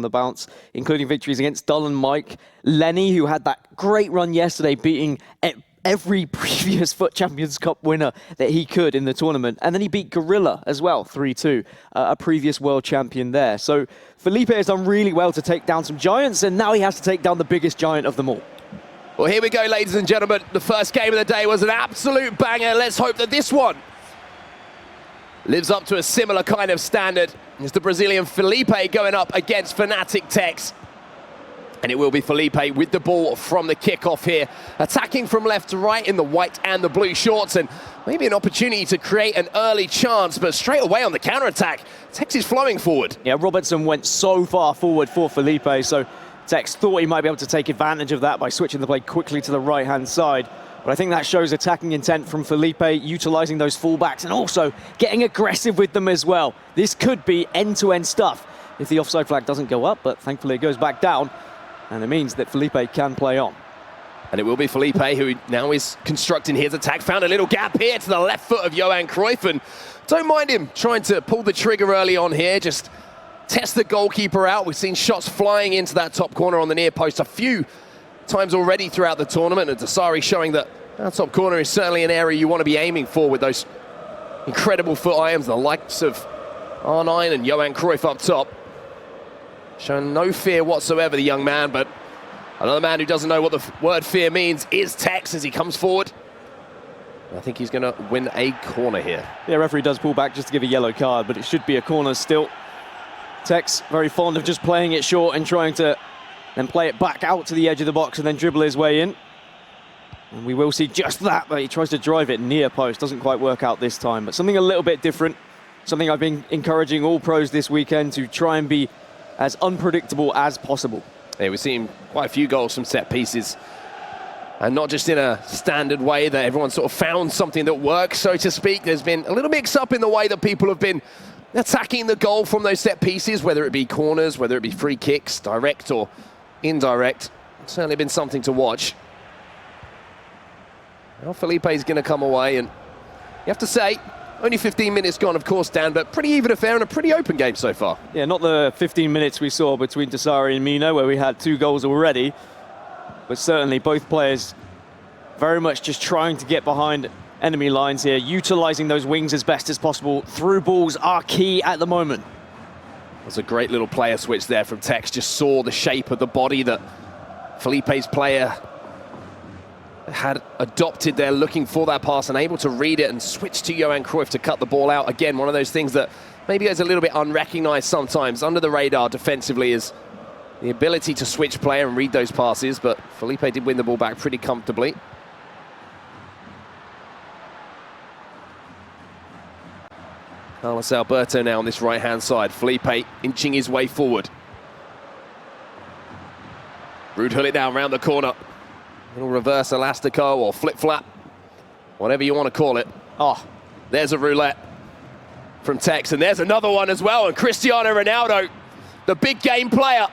the bounce, including victories against Dull and Mike, Lenny, who had that great run yesterday, beating every previous FUT Champions Cup winner that he could in the tournament. And then he beat Gorilla as well, 3-2, a previous world champion there. So Felipe has done really well to take down some giants, and now he has to take down the biggest giant of them all. Well, here we go, ladies and gentlemen. The first game of the day was an absolute banger. Let's hope that this one lives up to a similar kind of standard. It's the Brazilian Felipe going up against Fnatic Tekkz. And it will be Felipe with the ball from the kickoff here, attacking from left to right in the white and the blue shorts, and maybe an opportunity to create an early chance, but straight away on the counter-attack, Tekkz is flowing forward. Yeah, Robertson went so far forward for Felipe, so Tekkz thought he might be able to take advantage of that by switching the play quickly to the right-hand side. But I think that shows attacking intent from Felipe, utilising those fullbacks and also getting aggressive with them as well. This could be end-to-end stuff if the offside flag doesn't go up, but thankfully it goes back down, and it means that Felipe can play on. And it will be Felipe who now is constructing his attack. Found a little gap here to the left foot of Johan Cruyff, and don't mind him trying to pull the trigger early on here, just test the goalkeeper out. We've seen shots flying into that top corner on the near post a few times already throughout the tournament, and Dasari showing that that top corner is certainly an area you want to be aiming for with those incredible foot irons, the likes of R9 and Johan Cruyff up top. Showing no fear whatsoever, the young man, but another man who doesn't know what the word fear means is Tekkz as he comes forward. I think he's going to win a corner here. Yeah, referee does pull back just to give a yellow card, but it should be a corner still. Tekkz very fond of just playing it short and trying to then play it back out to the edge of the box and then dribble his way in. And we will see just that, but he tries to drive it near post. Doesn't quite work out this time, but something a little bit different. Something I've been encouraging all pros this weekend to try and be as unpredictable as possible. Yeah, we've seen quite a few goals from set pieces, and not just in a standard way that everyone sort of found something that works, so to speak. There's been a little mix up in the way that people have been attacking the goal from those set pieces, whether it be corners, whether it be free kicks, direct or indirect. It's certainly been something to watch. Well, Felipe's going to come away, and you have to say, only 15 minutes gone, of course, Dan, but pretty even affair and a pretty open game so far. Yeah, not the 15 minutes we saw between Dasari and Mino, where we had 2 goals already, but certainly both players very much just trying to get behind enemy lines here, utilising those wings as best as possible. Through balls are key at the moment. That's a great little player switch there from Tekkz. Just saw the shape of the body that Felipe's player had adopted there, looking for that pass and able to read it and switch to Johan Cruyff to cut the ball out. Again, one of those things that maybe goes a little bit unrecognised sometimes, under the radar defensively, is the ability to switch player and read those passes, but Felipe did win the ball back pretty comfortably. Carlos Alberto now on this right-hand side. Felipe inching his way forward. Rude hull it down round the corner. Little reverse elastico or flip-flap, whatever you want to call it. Oh, there's a roulette from Tekkz, and there's another one as well. And Cristiano Ronaldo, the big game player,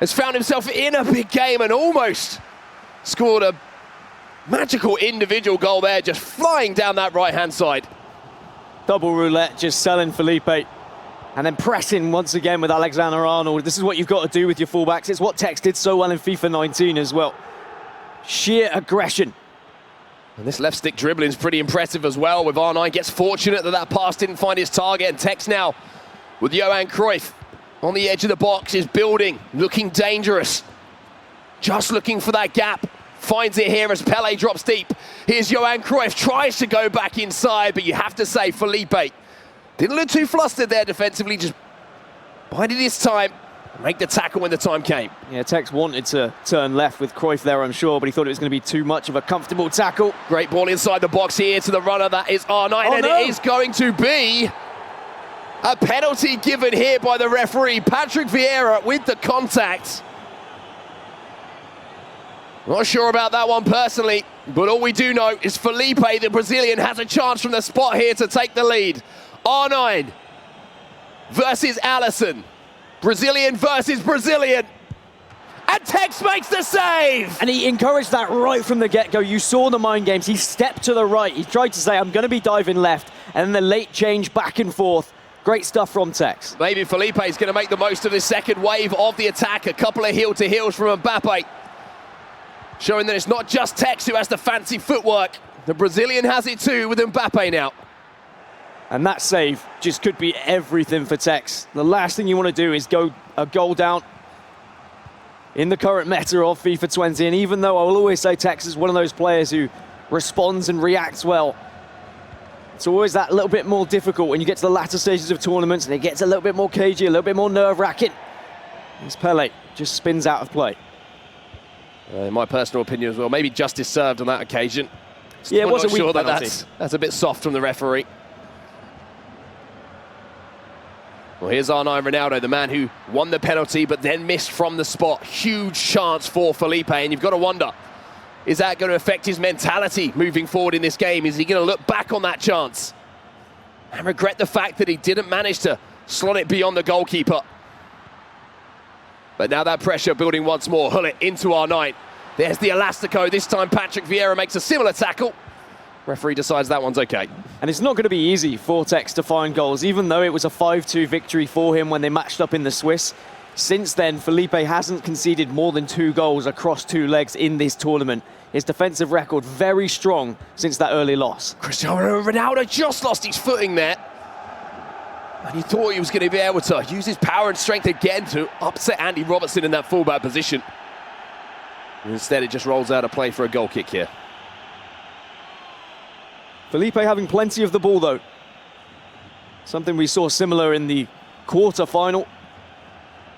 has found himself in a big game and almost scored a magical individual goal there, just flying down that right-hand side. Double roulette, just selling Felipe. And then pressing once again with Alexander-Arnold. This is what you've got to do with your fullbacks. It's what Tekkz did so well in FIFA 19 as well. Sheer aggression. And this left stick dribbling is pretty impressive as well, with R9 gets fortunate that that pass didn't find his target, and Tekkz now with Johan Cruyff on the edge of the box is building, looking dangerous. Just looking for that gap. Finds it here as Pele drops deep. Here's Johan Cruyff, tries to go back inside, but you have to say Felipe didn't look too flustered there defensively, just bided his time, make the tackle when the time came. Yeah, Tekkz wanted to turn left with Cruyff there, I'm sure, but he thought it was going to be too much of a comfortable tackle. Great ball inside the box here to the runner, that is R9, and it is going to be a penalty given here by the referee. Patrick Vieira with the contact. Not sure about that one personally, but all we do know is Felipe, the Brazilian, has a chance from the spot here to take the lead. R9 versus Alisson. Brazilian versus Brazilian. And Tekkz makes the save! And he encouraged that right from the get-go. You saw the mind games. He stepped to the right. He tried to say, I'm going to be diving left. And then the late change back and forth Great stuff from Tekkz. Maybe Felipe is going to make the most of this second wave of the attack. A couple of heel-to-heels from Mbappe, showing that it's not just Tekkz who has the fancy footwork. The Brazilian has it too with Mbappe now. And that save just could be everything for Tekkz. The last thing you want to do is go a goal down in the current meta of FIFA 20. And even though I will always say Tekkz is one of those players who responds and reacts well, it's always that little bit more difficult when you get to the latter stages of tournaments and it gets a little bit more cagey, a little bit more nerve-wracking. As Pele just spins out of play. In my personal opinion as well, maybe justice served on that occasion. Yeah, it was a weak sure penalty. That's a bit soft from the referee. Well, here's R9 Ronaldo, the man who won the penalty but then missed from the spot. Huge chance for Felipe, and you've got to wonder, is that going to affect his mentality moving forward in this game? Is he going to look back on that chance and regret the fact that he didn't manage to slot it beyond the goalkeeper? But now that pressure building once more. Hullet into R9. There's the Elastico. This time Patrick Vieira makes a similar tackle. Referee decides that one's okay. And it's not going to be easy for Tekkz to find goals, even though it was a 5-2 victory for him when they matched up in the Swiss. Since then, Felipe hasn't conceded more than 2 goals across 2 legs in this tournament. His defensive record very strong since that early loss. Cristiano Ronaldo just lost his footing there. And he thought he was going to be able to use his power and strength again to upset Andy Robertson in that fullback position. And instead, it just rolls out a play for a goal kick here. Felipe having plenty of the ball, though. Something we saw similar in the quarter-final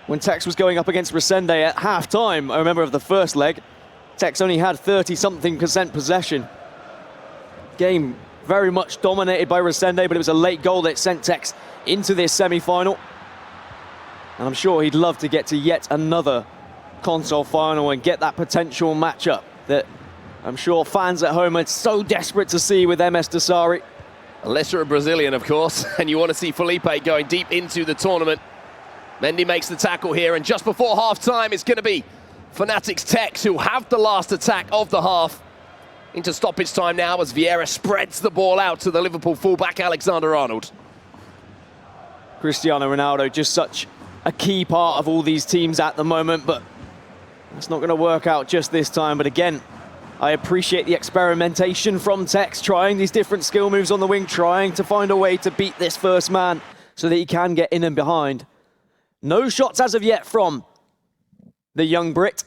when Tekkz was going up against Resende at half-time. I remember of the first leg, Tekkz only had 30-something% possession. Game very much dominated by Resende, but it was a late goal that sent Tekkz into this semi-final. And I'm sure he'd love to get to yet another console final and get that potential matchup that I'm sure fans at home are so desperate to see with MS Dasari. Unless you're a Brazilian, of course, and you want to see Felipe going deep into the tournament. Mendy makes the tackle here, and just before half-time, it's going to be Fnatic's Tekkz who have the last attack of the half. Into stoppage time now as Vieira spreads the ball out to the Liverpool fullback Alexander-Arnold. Cristiano Ronaldo, just such a key part of all these teams at the moment, but it's not going to work out just this time. But again, I appreciate the experimentation from Tekkz, trying these different skill moves on the wing, trying to find a way to beat this first man so that he can get in and behind. No shots as of yet from the young Brit.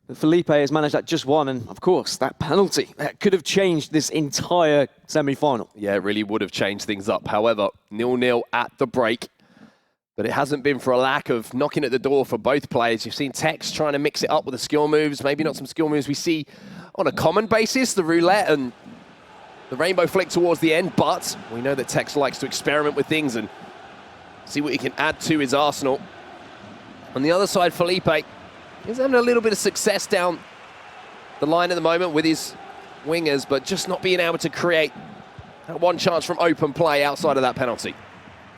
But Felipe has managed that just one, and of course, that penalty, that could have changed this entire semi-final. Yeah, it really would have changed things up. However, 0-0 at the break. But it hasn't been for a lack of knocking at the door for both players. You've seen Tekkz trying to mix it up with the skill moves, maybe not some skill moves we see on a common basis, the roulette and the rainbow flick towards the end, but we know that Tekkz likes to experiment with things and see what he can add to his arsenal. On the other side, Felipe is having a little bit of success down the line at the moment with his wingers, but just not being able to create that one chance from open play outside of that penalty.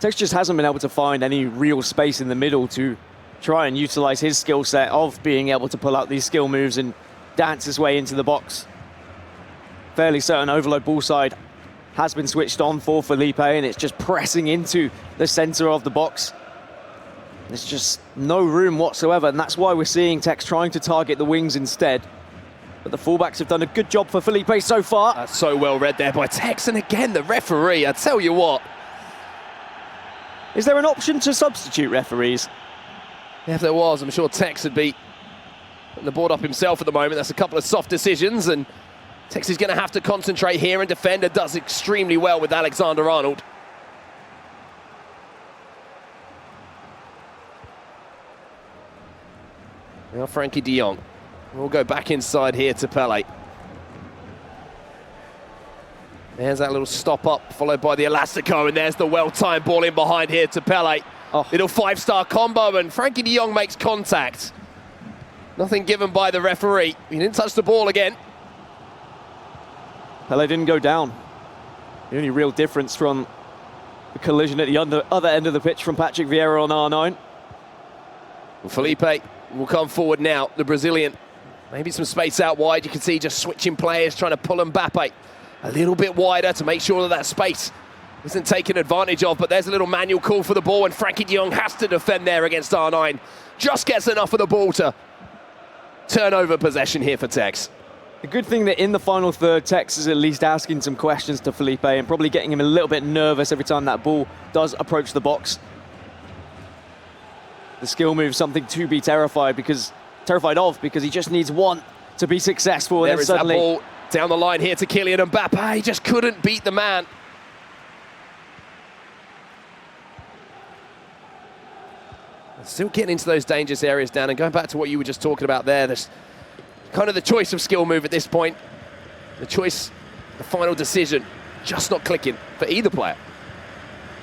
Tekkz just hasn't been able to find any real space in the middle to try and utilize his skill set of being able to pull out these skill moves and dance his way into the box. Fairly certain overload ball side has been switched on for Felipe, and it's just pressing into the center of the box. There's just no room whatsoever, and that's why we're seeing Tekkz trying to target the wings instead. But the fullbacks have done a good job for Felipe so far. That's so well read there by Tekkz, and again, the referee, I tell you what. Is there an option to substitute referees? Yeah, if there was, I'm sure Tekkz would be putting the board up himself at the moment. That's a couple of soft decisions, and Tekkz is going to have to concentrate here, and defender does extremely well with Alexander-Arnold. Now Frankie de Jong. We'll go back inside here to Pele. There's that little stop up, followed by the Elastico, and there's the well-timed ball in behind here to Pele. Oh. Little five-star combo, and Frankie de Jong makes contact. Nothing given by the referee. He didn't touch the ball again. Pele didn't go down. The only real difference from the collision at the other end of the pitch from Patrick Vieira on R9. Well, Felipe will come forward now, the Brazilian. Maybe some space out wide. You can see just switching players, trying to pull Mbappe a little bit wider to make sure that that space isn't taken advantage of, but there's a little manual call for the ball, and Frankie de Jong has to defend there against R9. Just gets enough of the ball to turn over possession here for Tekkz. A good thing that in the final third, Tekkz is at least asking some questions to Felipe and probably getting him a little bit nervous every time that ball does approach the box. The skill move is something to be terrified of, because he just needs one to be successful. There and is suddenly that ball down the line here to Kylian Mbappe. He just couldn't beat the man. Still getting into those dangerous areas, Dan, and going back to what you were just talking about there, there's kind of the choice of skill move at this point. The choice, the final decision, just not clicking for either player.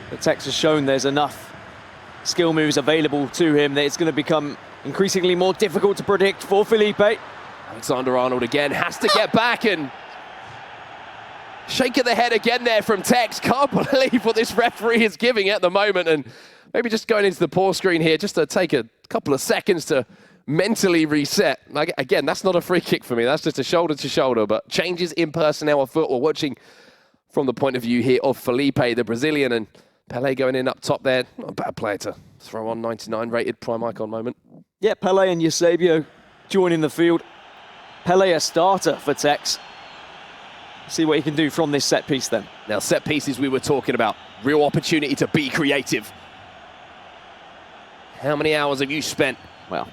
The Tekkz has shown there's enough skill moves available to him that it's going to become increasingly more difficult to predict for Felipe. Alexander-Arnold again has to get back, and shake of the head again there from Tekkz. Can't believe what this referee is giving at the moment, and maybe just going into the pause screen here just to take a couple of seconds to mentally reset. Again, that's not a free kick for me. That's just a shoulder to shoulder, but changes in personnel afoot. We're watching from the point of view here of Felipe, the Brazilian, and Pele going in up top there. Not a bad player to throw on. 99 rated prime icon moment. Yeah, Pele and Eusebio joining the field. Pele a starter for Tekkz. See what he can do from this set piece then. Now, set pieces we were talking about. Real opportunity to be creative. How many hours have you spent, well,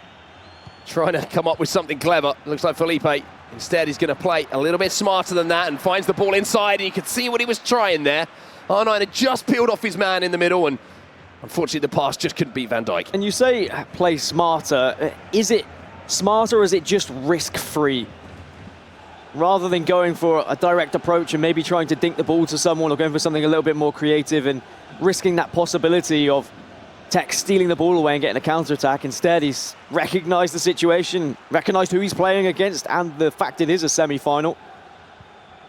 trying to come up with something clever? Looks like Felipe instead is going to play a little bit smarter than that and finds the ball inside, and you can see what he was trying there. R9 had just peeled off his man in the middle, and unfortunately the pass just couldn't beat Van Dijk. And you say play smarter. Is it smarter, or is it just risk-free? Rather than going for a direct approach and maybe trying to dink the ball to someone, or going for something a little bit more creative and risking that possibility of Tekkz stealing the ball away and getting a counter-attack. Instead, he's recognised the situation, recognised who he's playing against, and the fact it is a semi-final.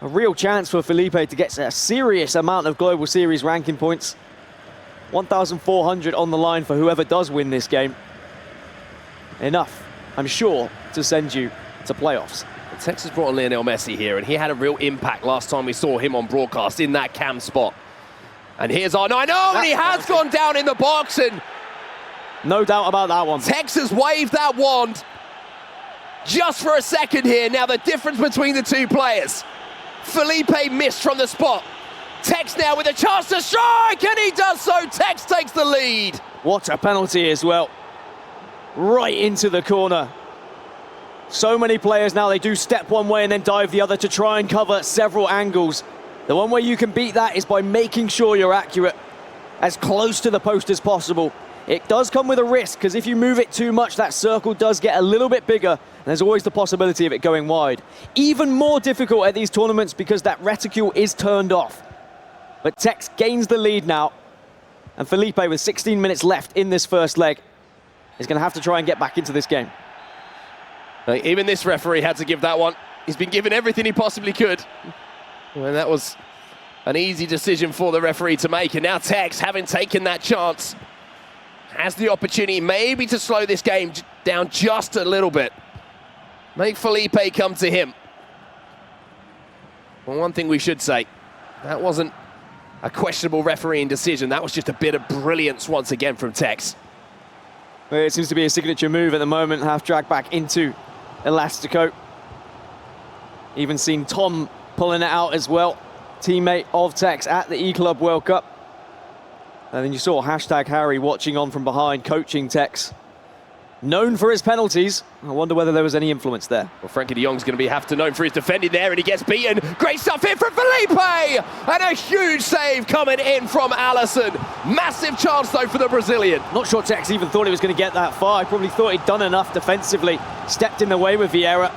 A real chance for Felipe to get a serious amount of Global Series ranking points. 1,400 on the line for whoever does win this game. Enough, I'm sure, to send you to playoffs. Tekkz has brought on Lionel Messi here, and he had a real impact last time we saw him on broadcast in that cam spot. And here's R9. Oh, and he has gone down in the box, and no doubt about that one. Tekkz has waved that wand just for a second here. Now the difference between the two players. Felipe missed from the spot. Tekkz now with a chance to strike, and he does so. Tekkz takes the lead. What a penalty as well. Right into the corner. So many players now, they do step one way and then dive the other to try and cover several angles. The one way you can beat that is by making sure you're accurate, as close to the post as possible. It does come with a risk, because if you move it too much, that circle does get a little bit bigger, and there's always the possibility of it going wide. Even more difficult at these tournaments because that reticule is turned off. But Tekkz gains the lead now, and Felipe, with 16 minutes left in this first leg, is going to have to try and get back into this game. Even this referee had to give that one. He's been given everything he possibly could. And that was an easy decision for the referee to make. And now Tekkz, having taken that chance, has the opportunity maybe to slow this game down just a little bit. Make Felipe come to him. Well, one thing we should say, that wasn't a questionable refereeing decision. That was just a bit of brilliance once again from Tekkz. It seems to be a signature move at the moment, half dragged back into Elastico. Even seen Tom pulling it out as well, teammate of Tekkz at the E-Club World Cup. And then you saw #Harry watching on from behind, coaching Tekkz. Known for his penalties. I wonder whether there was any influence there. Well, Frankie de Jong's going to have to known for his defending there, and he gets beaten. Great stuff here from Felipe! And a huge save coming in from Alisson. Massive chance, though, for the Brazilian. Not sure Tekkz even thought he was going to get that far. I probably thought he'd done enough defensively. Stepped in the way with Vieira.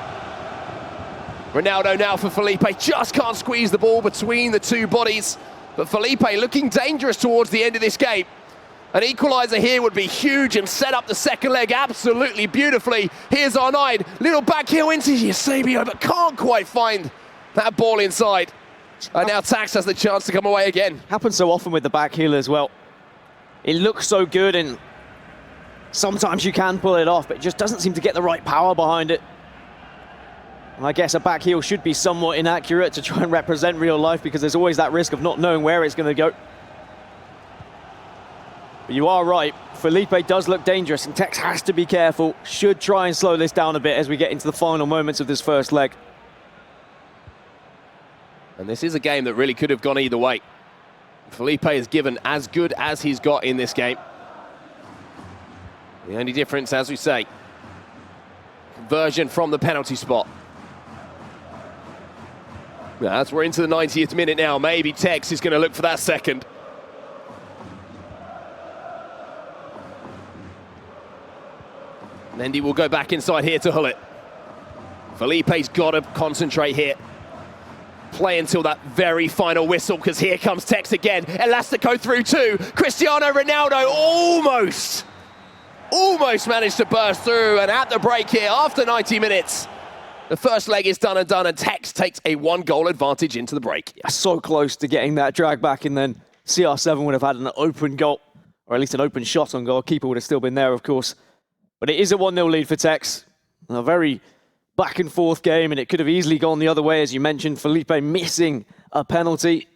Ronaldo now for Felipe. Just can't squeeze the ball between the two bodies. But Felipe looking dangerous towards the end of this game. An equaliser here would be huge and set up the second leg absolutely beautifully. Here's R9, little back heel into Eusebio, but can't quite find that ball inside. And now Tekkz has the chance to come away again. Happens so often with the back heel as well. It looks so good, and sometimes you can pull it off, but it just doesn't seem to get the right power behind it. And I guess a back heel should be somewhat inaccurate to try and represent real life because there's always that risk of not knowing where it's going to go. But you are right, Felipe does look dangerous and Tekkz has to be careful. Should try and slow this down a bit as we get into the final moments of this first leg. And this is a game that really could have gone either way. Felipe has given as good as he's got in this game. The only difference, as we say, conversion from the penalty spot. As we're into the 90th minute now, maybe Tekkz is going to look for that second. Mendy will go back inside here to Hullet. Felipe's got to concentrate here. Play until that very final whistle, because here comes Tekkz again. Elastico through two. Cristiano Ronaldo almost managed to burst through, and at the break here, after 90 minutes, the first leg is done, and Tekkz takes a 1-goal advantage into the break. Yeah, so close to getting that drag back, and then CR7 would have had an open goal, or at least an open shot on goal. Keeper would have still been there, of course. But it is a 1-0 lead for Tekkz. A very back and forth game, and it could have easily gone the other way, as you mentioned. Felipe missing a penalty.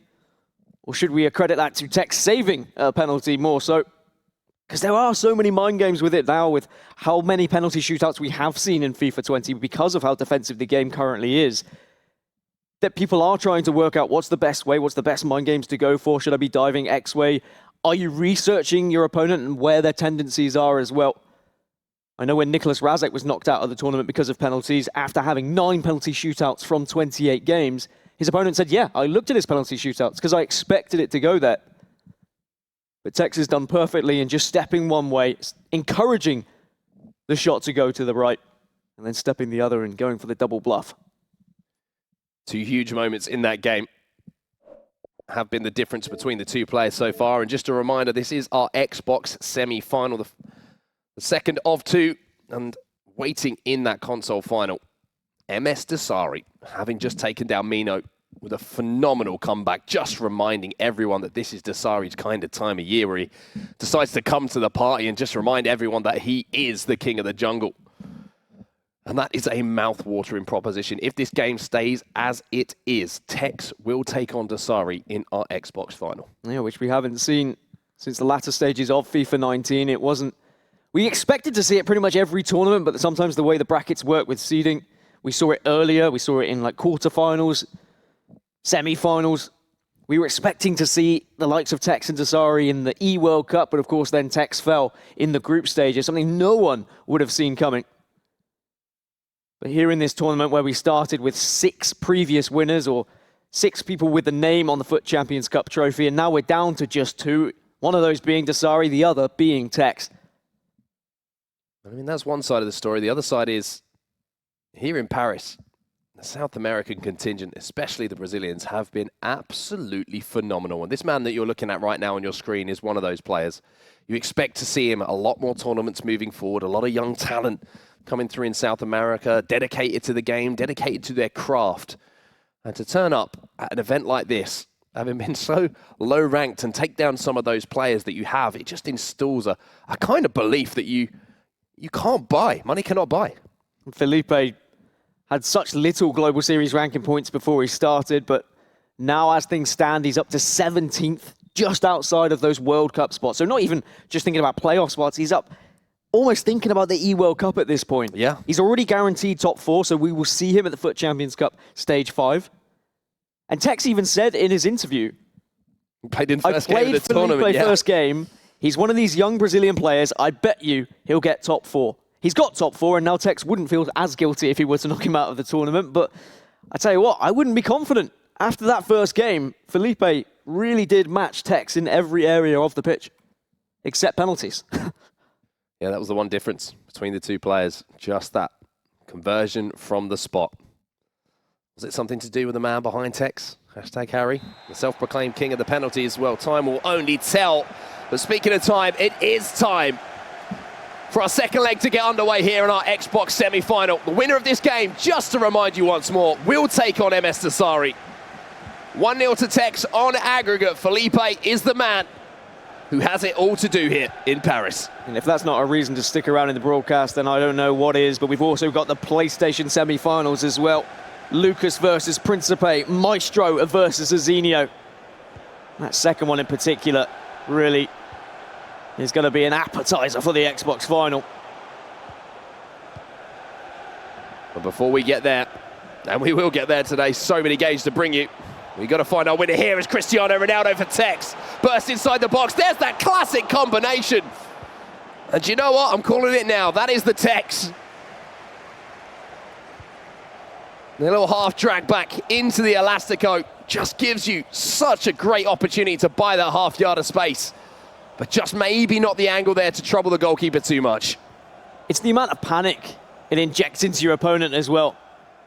Or should we accredit that to Tekkz saving a penalty more so? Because there are so many mind games with it now, with how many penalty shootouts we have seen in FIFA 20 because of how defensive the game currently is, that people are trying to work out what's the best way, what's the best mind games to go for. Should I be diving X way? Are you researching your opponent and where their tendencies are as well? I know when Nicholas Razek was knocked out of the tournament because of penalties, after having 9 penalty shootouts from 28 games, his opponent said, yeah, I looked at his penalty shootouts because I expected it to go there. But Tekkz has done perfectly in just stepping one way, encouraging the shot to go to the right, and then stepping the other and going for the double bluff. 2 huge moments in that game have been the difference between the two players so far. And just a reminder, this is our Xbox semi-final, the second of 2, and waiting in that console final. MS Dasari, having just taken down Mino with a phenomenal comeback, just reminding everyone that this is Dasari's kind of time of year where he decides to come to the party and just remind everyone that he is the king of the jungle. And that is a mouth-watering proposition. If this game stays as it is, Tekkz will take on Dasari in our Xbox final. Yeah, which we haven't seen since the latter stages of FIFA 19. It wasn't... We expected to see it pretty much every tournament, but sometimes the way the brackets work with seeding, we saw it earlier, we saw it in like quarterfinals, semi-finals. We were expecting to see the likes of Tekkz and Dasari in the E-World Cup, but of course then Tekkz fell in the group stages, something no one would have seen coming. But here in this tournament where we started with 6 previous winners, or 6 people with the name on the FUT Champions Cup trophy, and now we're down to just 2, one of those being Dasari, the other being Tekkz. I mean, that's one side of the story. The other side is, here in Paris, the South American contingent, especially the Brazilians, have been absolutely phenomenal. And this man that you're looking at right now on your screen is one of those players. You expect to see him at a lot more tournaments moving forward, a lot of young talent coming through in South America, dedicated to the game, dedicated to their craft. And to turn up at an event like this, having been so low ranked, and take down some of those players that you have, it just installs a kind of belief that you can't buy. Money cannot buy. Felipe had such little Global Series ranking points before he started, but now as things stand, he's up to 17th, just outside of those World Cup spots. So not even just thinking about playoff spots, he's up almost thinking about the E-World Cup at this point. Yeah. He's already guaranteed top 4, so we will see him at the FUT Champions Cup Stage 5. And Tekkz even said in his interview, Played in first game of the tournament. Felipe first game. He's one of these young Brazilian players. I bet you he'll get top 4. He's got top 4, and now Tekkz wouldn't feel as guilty if he were to knock him out of the tournament. But I tell you what, I wouldn't be confident. After that first game, Felipe really did match Tekkz in every area of the pitch, except penalties. Yeah, that was the one difference between the two players. Just that conversion from the spot. Was it something to do with the man behind Tekkz? Hashtag Harry, the self-proclaimed king of the penalties. Well, time will only tell. But speaking of time, it is time for our second leg to get underway here in our Xbox semi-final. The winner of this game, just to remind you once more, will take on MS Dasari. 1-0 to Tekkz on aggregate. Felipe is the man. who has it all to do here in Paris. And if that's not a reason to stick around in the broadcast, then I don't know what is. But we've also got the PlayStation semi-finals as well. Lucas versus Principe, Maestro versus Azenio. That second one in particular really is going to be an appetizer for the Xbox final. But before we get there, and we will get there today, so many games to bring you. We've got to find our winner here as Cristiano Ronaldo for Tekkz. Burst inside the box. There's that classic combination. And you know what? I'm calling it now. That is the Tekkz. The little half drag back into the Elastico just gives you such a great opportunity to buy that half yard of space. But just maybe not the angle there to trouble the goalkeeper too much. It's the amount of panic it injects into your opponent as well.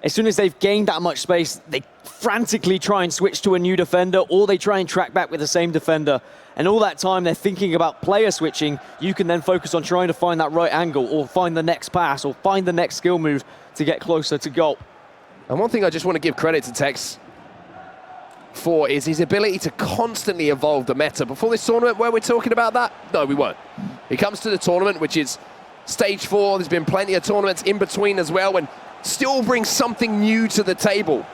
As soon as they've gained that much space, they frantically try and switch to a new defender, or they try and track back with the same defender. And all that time they're thinking about player switching, you can then focus on trying to find that right angle, or find the next pass, or find the next skill move to get closer to goal. And one thing I just want to give credit to Tekkz for is his ability to constantly evolve the meta. Before this tournament, where we're talking about that? No, we won't. He comes to the tournament, which is stage 4. There's been plenty of tournaments in between as well, and still brings something new to the table.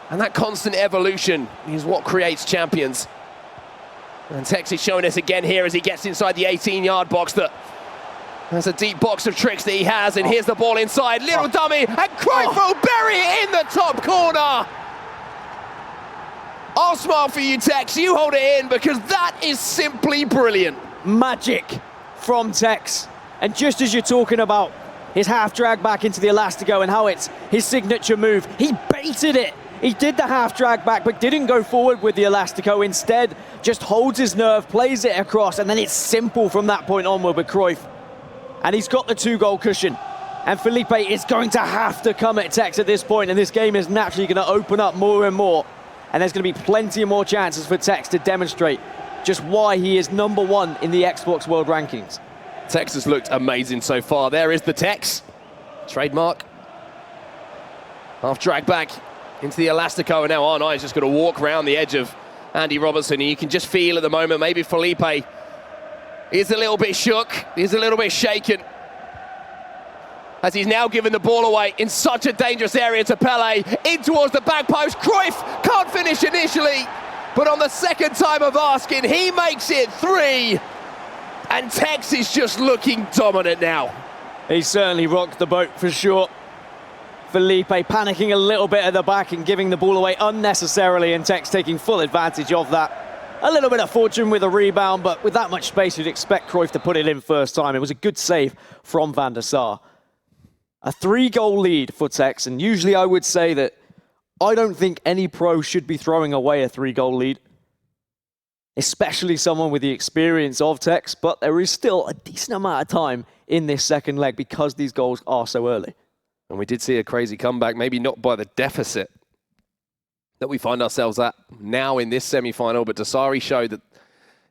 And that constant evolution is what creates champions. And Tekkz is showing us again here as he gets inside the 18-yard box that there's a deep box of tricks that he has, and here's the ball inside. Little dummy, and Cruyff will bury it in the top corner. I'll smile for you, Tekkz. You hold it in, because that is simply brilliant. Magic from Tekkz. And just as you're talking about his half drag back into the Elastico and how it's his signature move, he baited it. He did the half drag back, but didn't go forward with the Elastico. Instead, just holds his nerve, plays it across, and then it's simple from that point onward with Cruyff. And he's got the 2-goal cushion. And Felipe is going to have to come at Tekkz at this point, and this game is naturally going to open up more and more. And there's going to be plenty more chances for Tekkz to demonstrate just why he is #1 in the Xbox World Rankings. Tekkz has looked amazing so far. There is the Tekkz. Trademark. Half drag back into the Elastico, and now R9 is just going to walk around the edge of Andy Robertson. And you can just feel at the moment, maybe Felipe is a little bit shook, he's a little bit shaken, as he's now given the ball away in such a dangerous area to Pele, in towards the back post. Cruyff can't finish initially, but on the second time of asking, he makes it 3. And Tekkz is just looking dominant now. He certainly rocked the boat for sure. Felipe panicking a little bit at the back and giving the ball away unnecessarily, and Tekkz taking full advantage of that. A little bit of fortune with a rebound, but with that much space, you'd expect Cruyff to put it in first time. It was a good save from Van der Sar. A 3-goal lead for Tekkz, and usually I would say that I don't think any pro should be throwing away a 3-goal lead, especially someone with the experience of Tekkz, but there is still a decent amount of time in this second leg because these goals are so early. And we did see a crazy comeback, maybe not by the deficit that we find ourselves at now in this semi-final, but Dasari showed that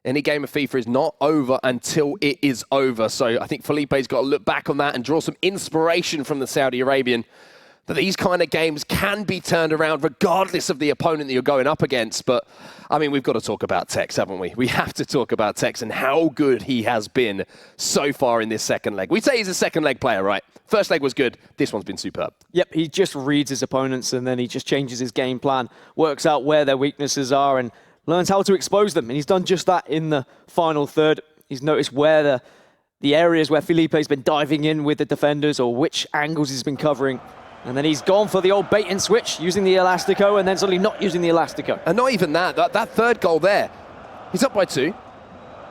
any game of FIFA is not over until it is over. So I think Felipe's got to look back on that and draw some inspiration from the Saudi Arabian, that these kind of games can be turned around regardless of the opponent that you're going up against. But, I mean, we've got to talk about Tekkz, haven't we? We have to talk about Tekkz and how good he has been so far in this second leg. We say he's a second leg player, right? First leg was good. This one's been superb. Yep, he just reads his opponents and then he just changes his game plan, works out where their weaknesses are and learns how to expose them. And he's done just that in the final third. He's noticed where the areas where Felipe's been diving in with the defenders or which angles he's been covering. And then he's gone for the old bait and switch, using the Elastico and then suddenly not using the Elastico. And not even that third goal there, he's up by 2.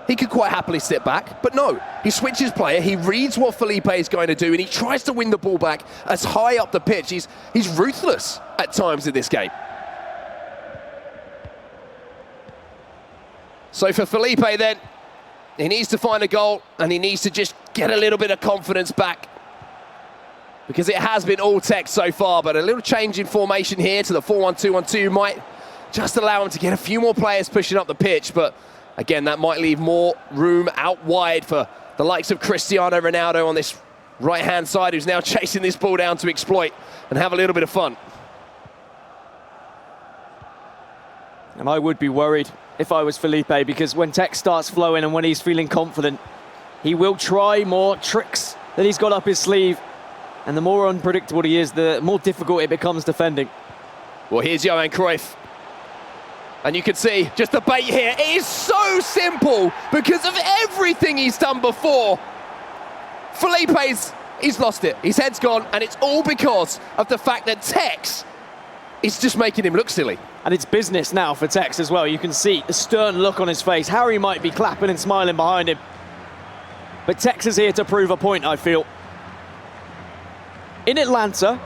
He could quite happily sit back, but no. He switches player, he reads what Felipe is going to do, and he tries to win the ball back as high up the pitch. He's ruthless at times in this game. So for Felipe then, he needs to find a goal, and he needs to just get a little bit of confidence back, because it has been all Tekkz so far, but a little change in formation here to the 4-1-2-1-2 might just allow him to get a few more players pushing up the pitch, but again, that might leave more room out wide for the likes of Cristiano Ronaldo on this right-hand side, who's now chasing this ball down to exploit and have a little bit of fun. And I would be worried if I was Felipe, because when Tekkz starts flowing and when he's feeling confident, he will try more tricks that he's got up his sleeve. And the more unpredictable he is, the more difficult it becomes defending. Well, here's Johan Cruyff. And you can see just the bait here. It is so simple because of everything he's done before. He's lost it. His head's gone, and it's all because of the fact that Tekkz is just making him look silly. And it's business now for Tekkz as well. You can see the stern look on his face. Harry might be clapping and smiling behind him. But Tekkz is here to prove a point, I feel. In Atlanta,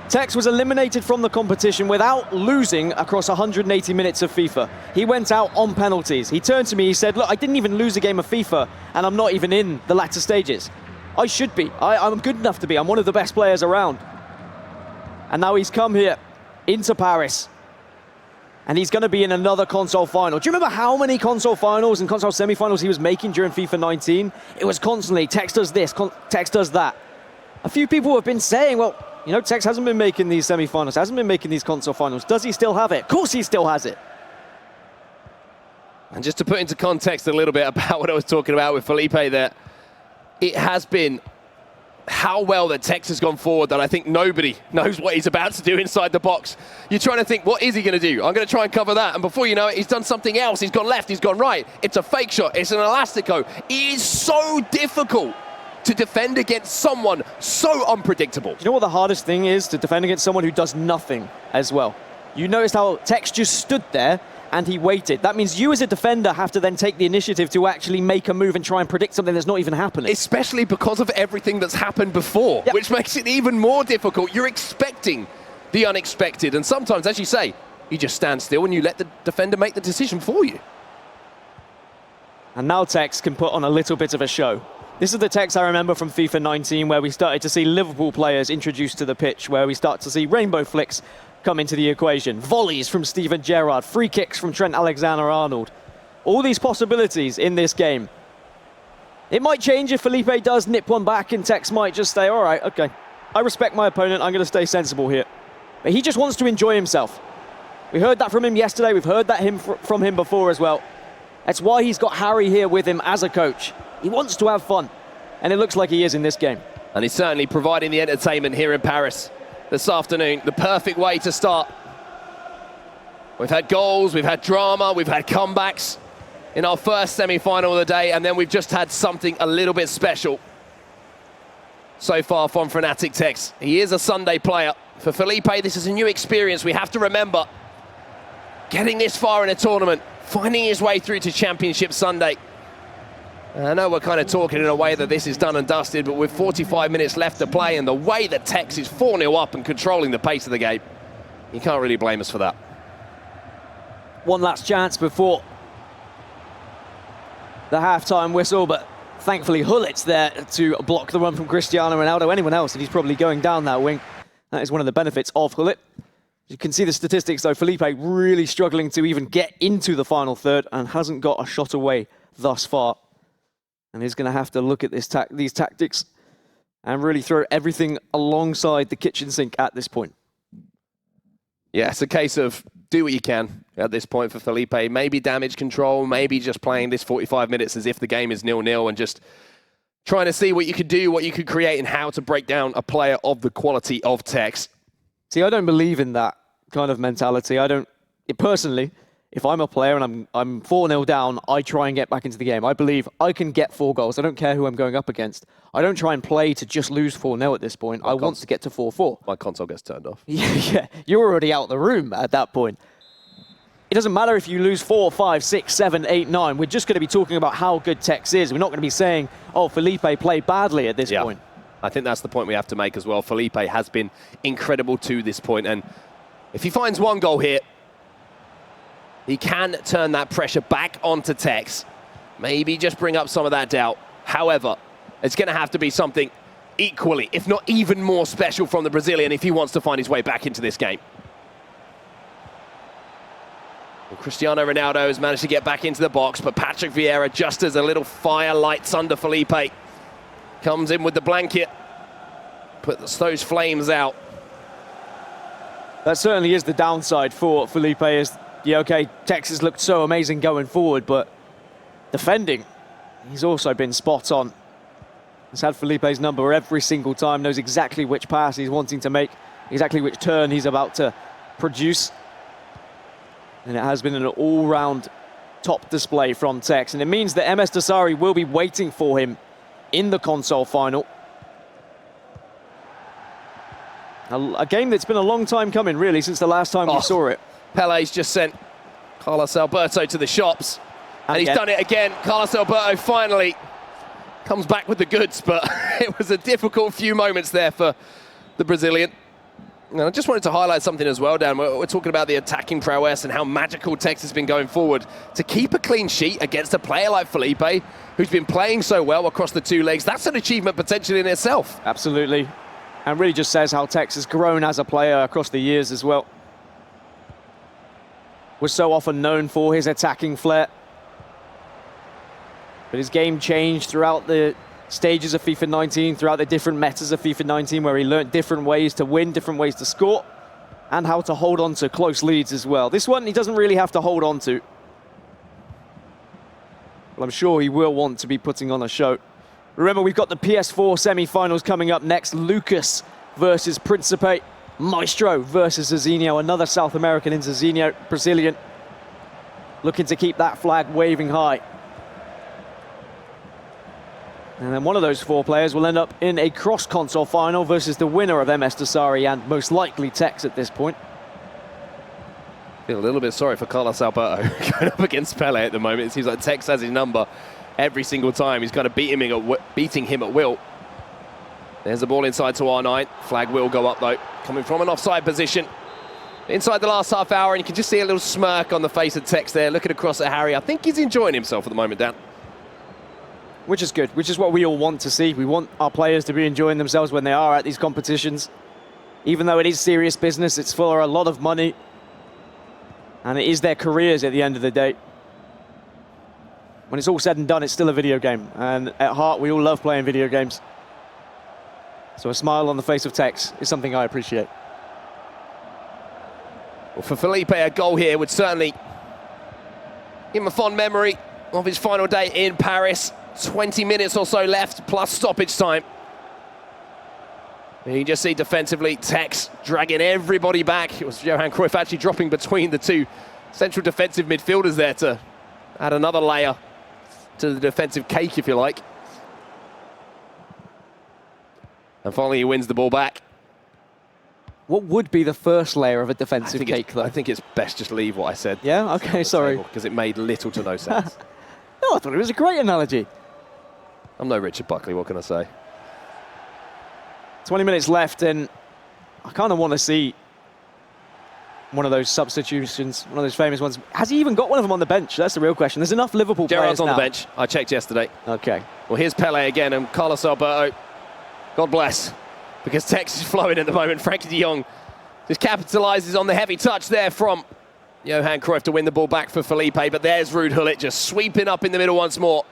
Tekkz was eliminated from the competition without losing across 180 minutes of FIFA. He went out on penalties. He turned to me, he said, look, I didn't even lose a game of FIFA, and I'm not even in the latter stages. I should be. I'm good enough to be. I'm one of the best players around. And now he's come here into Paris, and he's going to be in another console final. Do you remember how many console finals and console semi-finals he was making during FIFA 19? It was constantly, Tekkz does this, Tekkz does that. A few people have been saying, well, you know, Tekkz hasn't been making these semi-finals, hasn't been making these console finals. Does he still have it? Of course he still has it. And just to put into context a little bit about what I was talking about with Felipe there, it has been how well that Tekkz has gone forward that I think nobody knows what he's about to do inside the box. You're trying to think, what is he going to do? I'm going to try and cover that. And before you know it, he's done something else. He's gone left, he's gone right. It's a fake shot, it's an elastico. It is so difficult to defend against someone so unpredictable. You know what the hardest thing is? To defend against someone who does nothing as well. You noticed how Tekkz just stood there and he waited. That means you as a defender have to then take the initiative to actually make a move and try and predict something that's not even happening. Especially because of everything that's happened before, yep. Which makes it even more difficult. You're expecting the unexpected, and sometimes, as you say, you just stand still and you let the defender make the decision for you. And now Tekkz can put on a little bit of a show. This is the Tekkz I remember from FIFA 19, where we started to see Liverpool players introduced to the pitch, where we start to see rainbow flicks come into the equation. Volleys from Steven Gerrard, free kicks from Trent Alexander-Arnold. All these possibilities in this game. It might change if Felipe does nip one back and Tekkz might just say, all right, okay, I respect my opponent, I'm going to stay sensible here. But he just wants to enjoy himself. We heard that from him yesterday, we've heard that from him before as well. That's why he's got Harry here with him as a coach. He wants to have fun, and it looks like he is in this game. And he's certainly providing the entertainment here in Paris this afternoon. The perfect way to start. We've had goals, we've had drama, we've had comebacks in our first semi-final of the day, and then we've just had something a little bit special so far from Fnatic Tekkz. He is a Sunday player. For Felipe, this is a new experience. We have to remember, getting this far in a tournament, finding his way through to Championship Sunday. I know we're kind of talking in a way that this is done and dusted, but with 45 minutes left to play and the way that Tekkz is 4-0 up and controlling the pace of the game, you can't really blame us for that. One last chance before the half-time whistle, but thankfully Hullit's there to block the run from Cristiano Ronaldo. Anyone else, and he's probably going down that wing. That is one of the benefits of Hullit. You can see the statistics, though. Felipe really struggling to even get into the final third and hasn't got a shot away thus far. And he's going to have to look at these tactics and really throw everything alongside the kitchen sink at this point. Yeah, it's a case of do what you can at this point for Felipe. Maybe damage control, maybe just playing this 45 minutes as if the game is 0-0 and just trying to see what you could do, what you could create, and how to break down a player of the quality of Tekkz. See, I don't believe in that kind of mentality. Personally, if I'm a player and I'm 4-0 down, I try and get back into the game. I believe I can get 4 goals. I don't care who I'm going up against. I don't try and play to just lose 4-0 at this point. I want to get to 4-4. My console gets turned off. Yeah, you're already out the room at that point. It doesn't matter if you lose 4, 5, 6, 7, 8, 9. We're just going to be talking about how good Tekkz is. We're not going to be saying, oh, Felipe played badly at this point. I think that's the point we have to make as well. Felipe has been incredible to this point, and if he finds 1 goal here, he can turn that pressure back onto Tekkz. Maybe just bring up some of that doubt. However, it's going to have to be something equally, if not even more special from the Brazilian if he wants to find his way back into this game. Well, Cristiano Ronaldo has managed to get back into the box, but Patrick Vieira, just as a little fire lights under Felipe, comes in with the blanket, puts those flames out. That certainly is the downside for Felipe, is yeah, okay, Tekkz has looked so amazing going forward, but defending, he's also been spot on. He's had Felipe's number every single time, knows exactly which pass he's wanting to make, exactly which turn he's about to produce. And it has been an all-round top display from Tekkz. And it means that MS Dasari will be waiting for him in the console final. A game that's been a long time coming, really, since the last time we saw it. Pele's just sent Carlos Alberto to the shops. And he's done it again. Carlos Alberto finally comes back with the goods, but it was a difficult few moments there for the Brazilian. And I just wanted to highlight something as well, Dan. We're talking about the attacking prowess and how magical Tekkz has been going forward. To keep a clean sheet against a player like Felipe, who's been playing so well across the two legs, that's an achievement potentially in itself. Absolutely. And really just says how Tekkz has grown as a player across the years as well. Was so often known for his attacking flair. But his game changed throughout the stages of FIFA 19, throughout the different metas of FIFA 19, where he learned different ways to win, different ways to score, and how to hold on to close leads as well. This one he doesn't really have to hold on to. But I'm sure he will want to be putting on a show. Remember, we've got the PS4 semi-finals coming up next. Lucas versus Principe. Maestro versus Zezinho, another South American in Zezinho, Brazilian. Looking to keep that flag waving high. And then one of those four players will end up in a cross-console final versus the winner of MS Dasari and most likely Tekkz at this point. Feel a little bit sorry for Carlos Alberto going up against Pele at the moment. It seems like Tekkz has his number every single time. He's kind of beating him at will. There's the ball inside to R9. Flag will go up though, coming from an offside position. Inside the last half hour, and you can just see a little smirk on the face of Tekkz there, looking across at Harry. I think he's enjoying himself at the moment, Dan. Which is good, which is what we all want to see. We want our players to be enjoying themselves when they are at these competitions. Even though it is serious business, it's for a lot of money. And it is their careers at the end of the day. When it's all said and done, it's still a video game. And at heart, we all love playing video games. So a smile on the face of Tekkz is something I appreciate. Well, for Felipe, a goal here would certainly give him a fond memory of his final day in Paris. 20 minutes or so left, plus stoppage time. And you just see defensively, Tekkz dragging everybody back. It was Johan Cruyff actually dropping between the two central defensive midfielders there to add another layer to the defensive cake, if you like. And finally, he wins the ball back. What would be the first layer of a defensive cake, though? I think it's best just leave what I said. Yeah? Okay, sorry. Because it made little to no sense. No, I thought it was a great analogy. I'm no Richard Buckley, what can I say? 20 minutes left, and I kind of want to see one of those substitutions, one of those famous ones. Has he even got one of them on the bench? That's the real question. There's enough Liverpool Gerrard's players now. on the bench. I checked yesterday. Okay. Well, here's Pele again, and Carlos Alberto. God bless. Because Tekkz is flowing at the moment. Frankie de Jong just capitalises on the heavy touch there from Johan Cruyff to win the ball back for Felipe. But there's Ruud Gullit just sweeping up in the middle once more.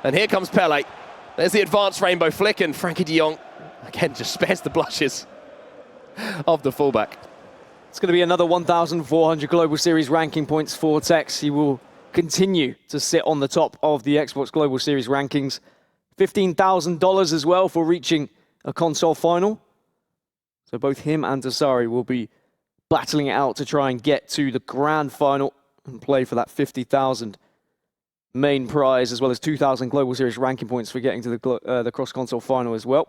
And here comes Pele. There's the advanced rainbow flick, and Frankie de Jong, again, just spares the blushes of the fullback. It's going to be another 1,400 Global Series ranking points for Tekkz. He will continue to sit on the top of the Xbox Global Series rankings. $15,000 as well for reaching a console final. So both him and Dasari will be battling it out to try and get to the grand final and play for that 50,000 main prize, as well as 2,000 Global Series ranking points for getting to the cross-console final as well.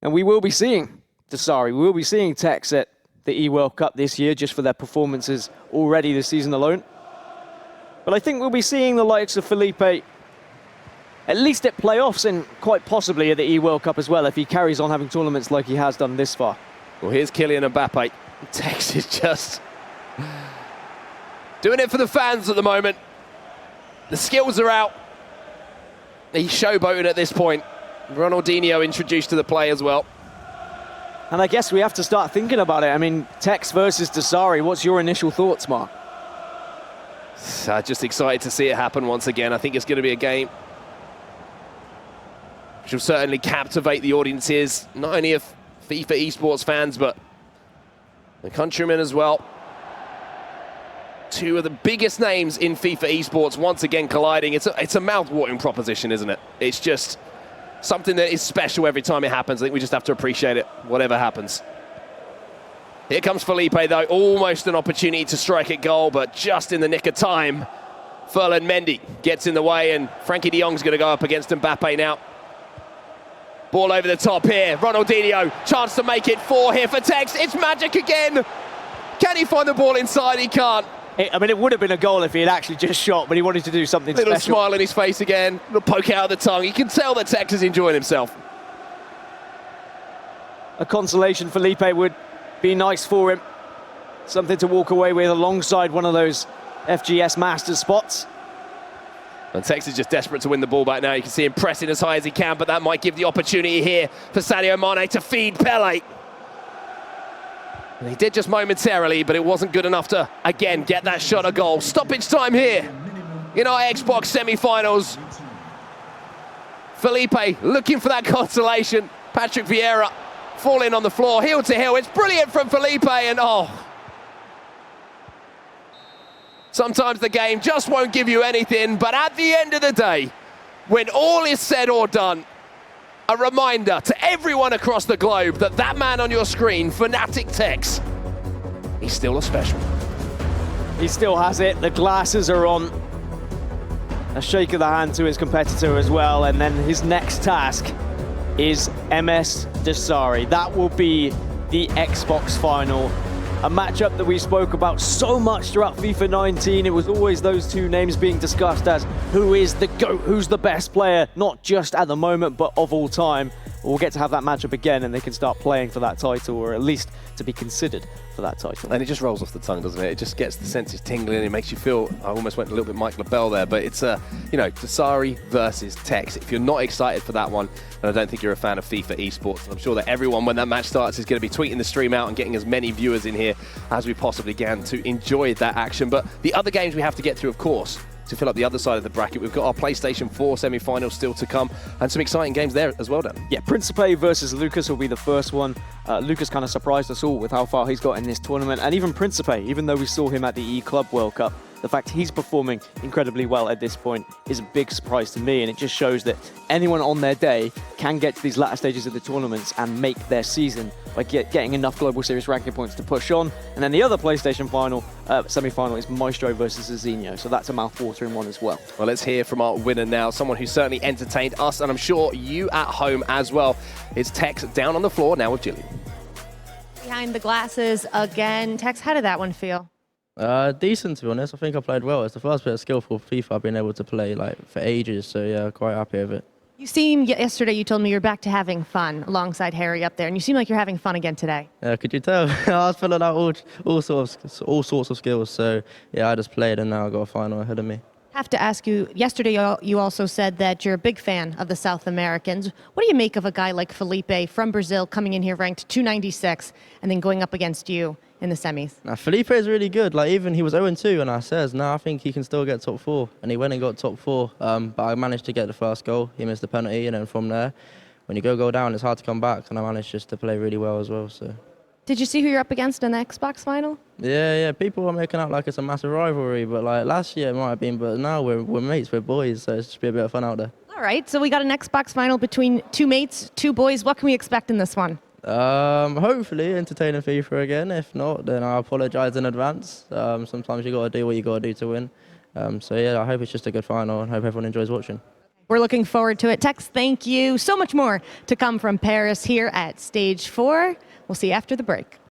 And we will be seeing Dasari, we will be seeing Tekkz at the E-World Cup this year, just for their performances already this season alone. But I think we'll be seeing the likes of Felipe at least at playoffs and quite possibly at the E-World Cup as well, if he carries on having tournaments like he has done this far. Well, here's Kylian Mbappe. Tekkz is just doing it for the fans at the moment. The skills are out. He's showboating at this point. Ronaldinho introduced to the play as well. And I guess we have to start thinking about it. I mean, Tekkz versus Dasari, what's your initial thoughts, Mark? Just excited to see it happen once again. I think it's going to be a game which will certainly captivate the audiences, not only of FIFA esports fans, but the countrymen as well. two of the biggest names in FIFA esports once again colliding. It's a mouth-watering proposition, isn't it? It's just something that is special every time it happens. I think we just have to appreciate it, whatever happens. Here comes Felipe, though. Almost an opportunity to strike at goal, but just in the nick of time. Ferland Mendy gets in the way, and Frankie de Jong's going to go up against Mbappe now. Ball over the top here. Ronaldinho, chance to make it 4 here for Tekkz. It's magic again. Can he find the ball inside? He can't. I mean, it would have been a goal if he had actually just shot, but he wanted to do something Little special. smile on his face again. Little poke out of the tongue. You can tell that Tekkz is enjoying himself. A consolation Felipe would be nice for him. Something to walk away with alongside one of those FGS Masters spots. And Tekkz is just desperate to win the ball back now. You can see him pressing as high as he can, but that might give the opportunity here for Sadio Mane to feed Pele. And he did just momentarily, but it wasn't good enough to, again, get that shot a goal. Stoppage time here in our Xbox semi-finals. Felipe looking for that consolation. Patrick Vieira falling on the floor, heel to heel. It's brilliant from Felipe, and oh. Sometimes the game just won't give you anything, but at the end of the day, when all is said or done, a reminder to everyone across the globe that that man on your screen, Fnatic Tekkz, he's still a special. He still has it. The glasses are on. A shake of the hand to his competitor as well, and then his next task is MS Desari. That will be the Xbox final. A matchup that we spoke about so much throughout FIFA 19. It was always those two names being discussed as who is the GOAT, who's the best player, not just at the moment, but of all time. We'll get to have that matchup again, and they can start playing for that title, or at least to be considered for that title. And it just rolls off the tongue, doesn't it? It just gets the senses tingling. It makes you feel, I almost went a little bit Mike LaBelle there, but it's, you know, Desari versus Tekkz. If you're not excited for that one, then I don't think you're a fan of FIFA esports. And I'm sure that everyone, when that match starts, is going to be tweeting the stream out and getting as many viewers in here as we possibly can to enjoy that action. But the other games we have to get through, of course, to fill up the other side of the bracket. We've got our PlayStation 4 semi-finals still to come, and some exciting games there as well, Dan. Yeah, Principe versus Lucas will be the first one. Lucas kind of surprised us all with how far he's got in this tournament, and even Principe, even though we saw him at the E-Club World Cup, the fact he's performing incredibly well at this point is a big surprise to me, and it just shows that anyone on their day can get to these latter stages of the tournaments and make their season by getting enough Global Series ranking points to push on. And then the other PlayStation final, semi-final is Maestro versus Azinho, so that's a mouth-watering one as well. Well, let's hear from our winner now, someone who certainly entertained us, and I'm sure you at home as well. It's Tekkz down on the floor now with Jillian. Behind the glasses again. Tekkz, how did that one feel? Decent, to be honest. I think I played well. It's the first bit of skillful FIFA I've been able to play like for ages, so yeah, quite happy with it. You seem, yesterday you told me you're back to having fun alongside Harry up there, and you seem like you're having fun again today. Yeah, could you tell? I was filling out all sorts of skills, so yeah, I just played and now I got a final ahead of me. Have to ask you, yesterday you also said that you're a big fan of the South Americans. What do you make of a guy like Felipe from Brazil coming in here ranked 296 and then going up against you in the semis? Now, Felipe is really good. Like, even he was 0-2 and I says, no, I think he can still get top 4. And he went and got top 4, but I managed to get the first goal. He missed the penalty, and then from there, when you go down, it's hard to come back, and I managed just to play really well as well. So. Did you see who you're up against in the Xbox final? Yeah. People are making out like it's a massive rivalry, but like last year it might have been, but now we're mates, we're boys, so it's just be a bit of fun out there. All right, so we got an Xbox final between two mates, two boys. What can we expect in this one? Hopefully entertaining FIFA again. If not, then I apologise in advance. Sometimes you got to do what you got to do to win. So yeah, I hope it's just a good final and hope everyone enjoys watching. We're looking forward to it. Tekkz, thank you. So much more to come from Paris here at Stage 4. We'll see you after the break.